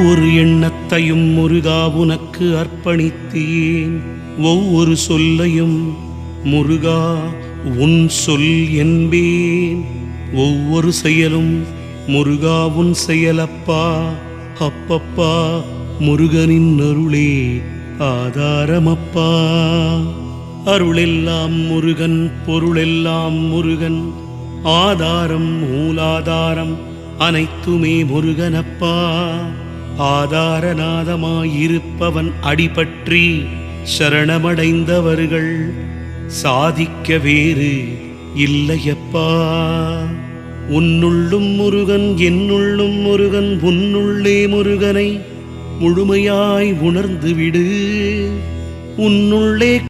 ஒவ்வொரு எண்ணத்தையும் முருகா உனக்கு அர்ப்பணித்தேன். ஒவ்வொரு சொல்லையும் முருகா உன் சொல் என்பேன். ஒவ்வொரு செயலும் முருகா உன் செயலப்பா. அப்பப்பா முருகனின் அருளே ஆதாரமப்பா. அருளெல்லாம் முருகன், பொருளெல்லாம் முருகன், ஆதாரம் மூலாதாரம் அனைத்துமே முருகனப்பா. ஆதாரநாதமாயிருப்பவன் அடிபற்றி சரணமடைந்தவர்கள் சாதிக்க வேறு இல்லையப்பா. உன்னுள்ளும் முருகன், என்னுள்ளும் முருகன், உன்னுள்ளே முருகனை முழுமையாய் உணர்ந்துவிடு. உன்னுள்ளே